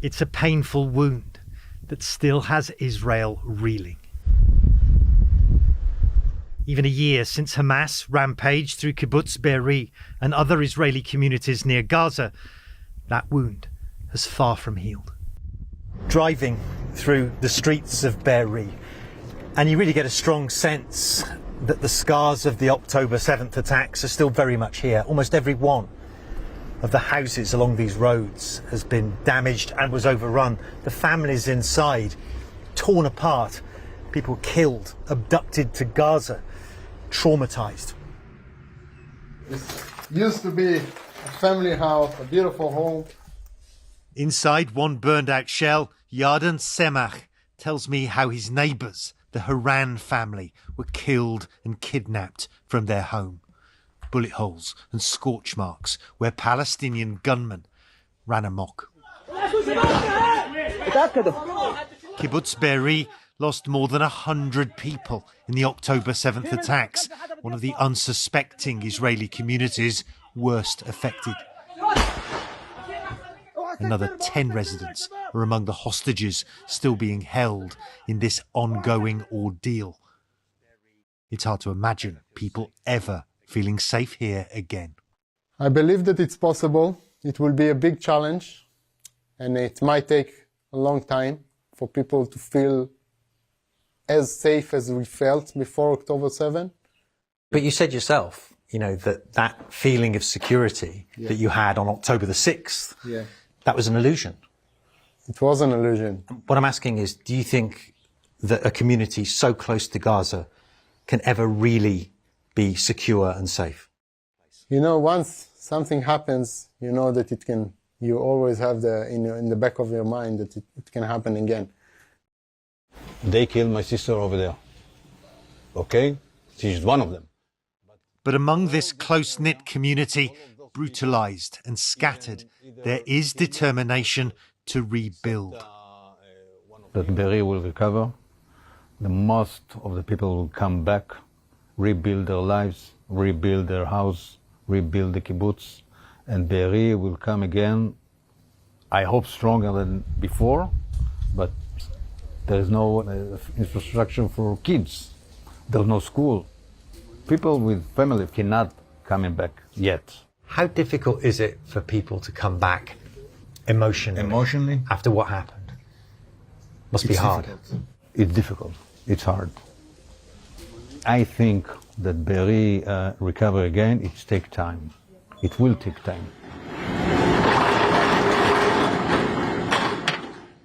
It's a painful wound that still has Israel reeling. Even a year since Hamas rampaged through kibbutz Be'eri and other Israeli communities near Gaza, that wound has far from healed. Driving through the streets of Be'eri, and you really get a strong sense that the scars of the October 7th attacks are still very much here. Almost every one of the houses along these roads has been damaged and was overrun. The families inside torn apart, people killed, abducted to Gaza, traumatized. It used to be a family house, a beautiful home. Inside one burned out shell, Yarden Semach tells me how his neighbours, the Haran family, were killed and kidnapped from their home. Bullet holes and scorch marks where Palestinian gunmen ran amok. Kibbutz Be'eri lost more than 100 people in the October 7th attacks, one of the unsuspecting Israeli communities worst affected. Another 10 residents are among the hostages still being held in this ongoing ordeal. It's hard to imagine people ever feeling safe here again. I believe that it's possible. It will be a big challenge, and it might take a long time for people to feel as safe as we felt before October 7. But you said yourself, that feeling of security that you had on October the 6th, that was an illusion. It was an illusion. What I'm asking is, do you think that a community so close to Gaza can ever really be secure and safe? Once something happens, that it can, you always have in the back of your mind that it can happen again. They killed my sister over there. Okay? She's one of them. But among this close-knit community, brutalised and scattered, there is determination to rebuild. That Be'eri will recover. The most of the people will come back, rebuild their lives, rebuild their house, rebuild the kibbutz, and Be'eri will come again, I hope stronger than before, but there is no infrastructure for kids. There's no school. People with family cannot come back yet. How difficult is it for people to come back emotionally after what happened? Must be hard. It's difficult. It's hard. I think that Be'eri recover again, it takes time. It will take time.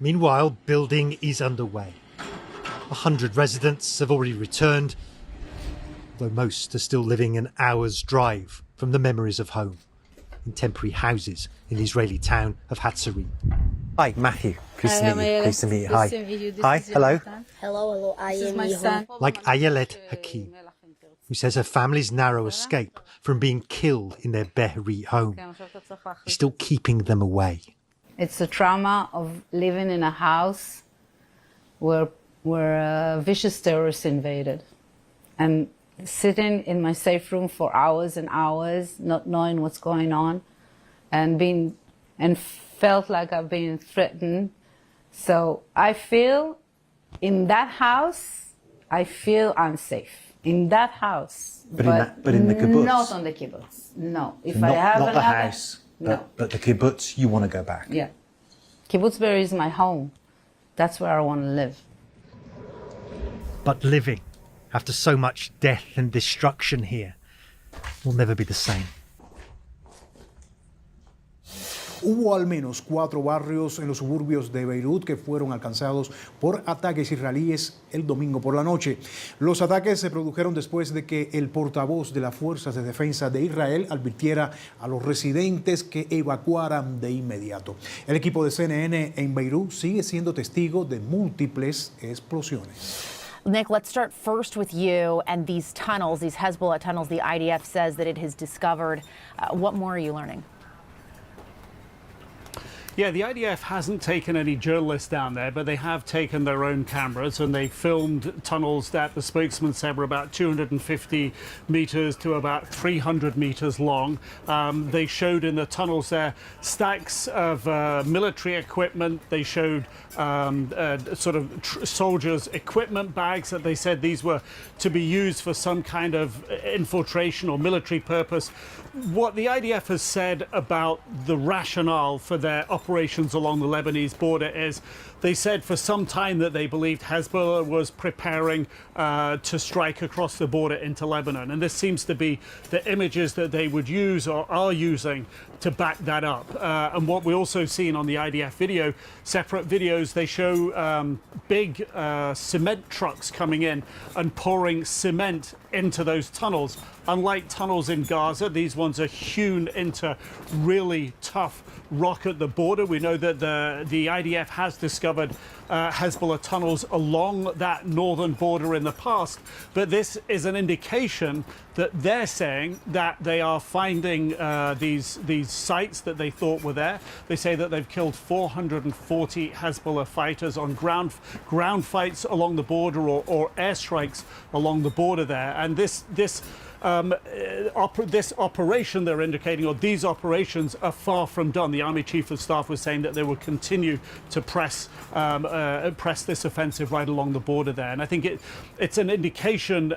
Meanwhile, building is underway. 100 residents have already returned, though most are still living an hour's drive from the memories of home, in temporary houses in the Israeli town of Hatzerim. Hi, Matthew. Pleased to meet you. Pleased to meet you. Nice Hi. to meet you. Hi. Hello. Hello. I am my son. Like Ayelet Hakim, who says her family's narrow escape from being killed in their Be'eri home is still keeping them away. It's the trauma of living in a house where vicious terrorists invaded, and sitting in my safe room for hours and hours, not knowing what's going on, and felt like I've been threatened. So I feel in that house, I feel unsafe. In that house, but in the kibbutz, not on the kibbutz. No, if not, I have not another, the house, but the kibbutz, you want to go back. Yeah, kibbutz Be'eri is my home. That's where I want to live. But living, after so much death and destruction here, will never be the same. Hubo al menos 4 barrios en los suburbios de Beirut que fueron alcanzados por ataques israelíes el domingo por la noche. Los ataques se produjeron después de que el portavoz de las Fuerzas de Defensa de Israel advirtiera a los residentes que evacuaran de inmediato. El equipo de CNN en Beirut sigue siendo testigo de múltiples explosiones. Nick, let's start first with you and these tunnels, these Hezbollah tunnels the IDF says that it has discovered. What more are you learning? Yeah, the IDF hasn't taken any journalists down there, but they have taken their own cameras and they filmed tunnels that the spokesman said were about 250 meters to about 300 meters long. They showed in the tunnels there stacks of military equipment. They showed sort of soldiers' equipment bags that they said these were to be used for some kind of infiltration or military purpose. What the IDF has said about the rationale for their operations along the Lebanese border is they said for some time that they believed Hezbollah was preparing to strike across the border into Lebanon. And this seems to be the images that they would use or are using to back that up. And what we also seen on the IDF video, separate videos, they show big cement trucks coming in and pouring cement into those tunnels. Unlike tunnels in Gaza, these ones are hewn into really tough rock at the border. We know that the IDF has discovered Hezbollah tunnels along that northern border in the past, but this is an indication that they're saying that they are finding these sites that they thought were there. They say that they've killed 440 Hezbollah fighters on ground fights along the border or airstrikes along the border there, and this operation they're indicating, or these operations, are far from done. The Army Chief of Staff was saying that they will continue to press this offensive right along the border there. And I think it's an indication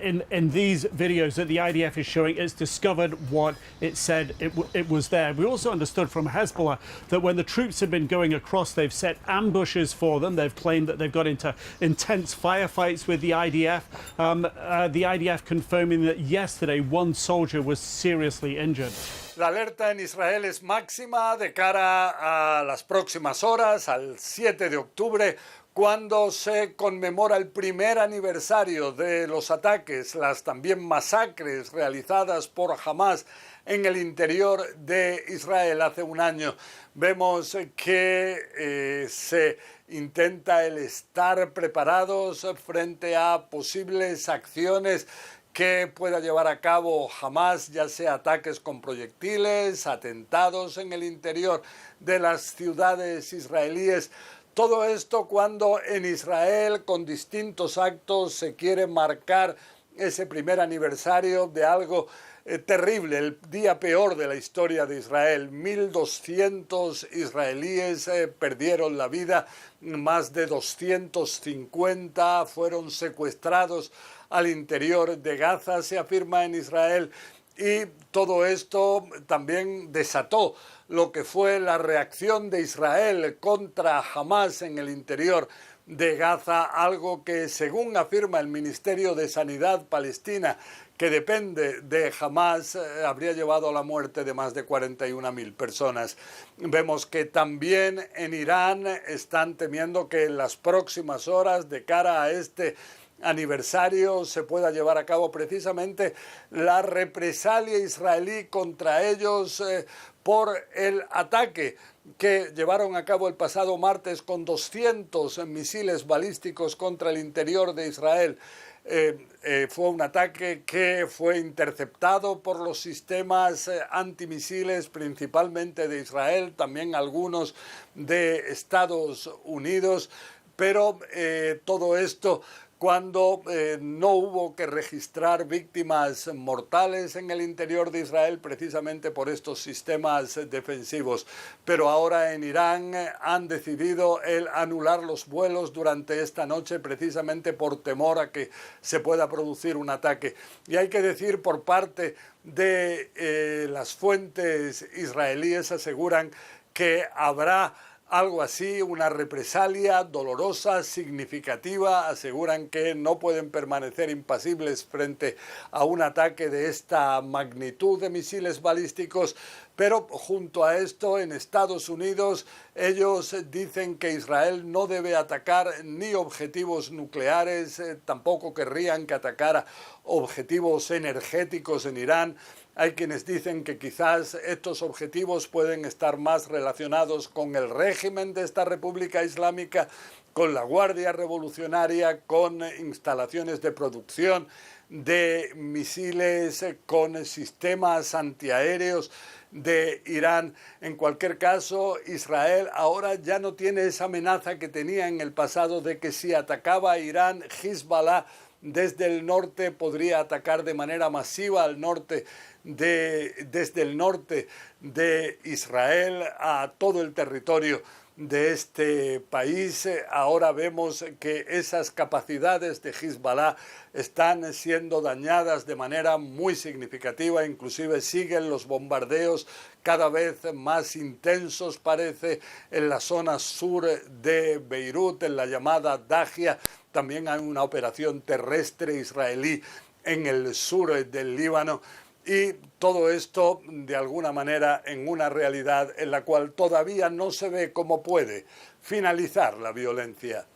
in these videos that the IDF is showing it's discovered what it said it was there. We also understood from Hezbollah that when the troops have been going across, they've set ambushes for them. They've claimed that they've got into intense firefights with the IDF. The IDF confirming that yesterday one soldier was seriously injured. La alerta en Israel es máxima de cara a las próximas horas, al 7 de octubre, cuando se conmemora el primer aniversario de los ataques, las también masacres realizadas por Hamas en el interior de Israel hace un año. Vemos que se intenta el estar preparados frente a posibles acciones que pueda llevar a cabo Hamas, ya sea ataques con proyectiles, atentados en el interior de las ciudades israelíes. Todo esto cuando en Israel, con distintos actos, se quiere marcar ese primer aniversario de algo terrible, el día peor de la historia de Israel. 1.200 israelíes perdieron la vida, más de 250 fueron secuestrados al interior de Gaza, se afirma en Israel, y todo esto también desató lo que fue la reacción de Israel contra Hamas en el interior de Gaza, algo que, según afirma el Ministerio de Sanidad Palestina, que depende de Hamas, habría llevado a la muerte de más de 41.000 personas. Vemos que también en Irán están temiendo que en las próximas horas, de cara a este aniversario, se pueda llevar a cabo precisamente la represalia israelí contra ellos por el ataque que llevaron a cabo el pasado martes con 200 misiles balísticos contra el interior de Israel. Fue un ataque que fue interceptado por los sistemas antimisiles, principalmente de Israel, también algunos de Estados Unidos, pero todo esto cuando no hubo que registrar víctimas mortales en el interior de Israel precisamente por estos sistemas defensivos. Pero ahora en Irán han decidido el anular los vuelos durante esta noche precisamente por temor a que se pueda producir un ataque. Y hay que decir, por parte de las fuentes israelíes, aseguran que habrá algo así, una represalia dolorosa, significativa. Aseguran que no pueden permanecer impasibles frente a un ataque de esta magnitud de misiles balísticos. Pero junto a esto, en Estados Unidos, ellos dicen que Israel no debe atacar ni objetivos nucleares, tampoco querrían que atacara objetivos energéticos en Irán. Hay quienes dicen que quizás estos objetivos pueden estar más relacionados con el régimen de esta República Islámica, con la Guardia Revolucionaria, con instalaciones de producción de misiles con sistemas antiaéreos de Irán. En cualquier caso, Israel ahora ya no tiene esa amenaza que tenía en el pasado de que si atacaba a Irán, Hezbollah desde el norte podría atacar de manera masiva al norte desde el norte de Israel a todo el territorio de este país. Ahora vemos que esas capacidades de Hezbollah están siendo dañadas de manera muy significativa, inclusive siguen los bombardeos cada vez más intensos, parece, en la zona sur de Beirut, en la llamada Dajia. También hay una operación terrestre israelí en el sur del Líbano. Y todo esto, de alguna manera, en una realidad en la cual todavía no se ve cómo puede finalizar la violencia.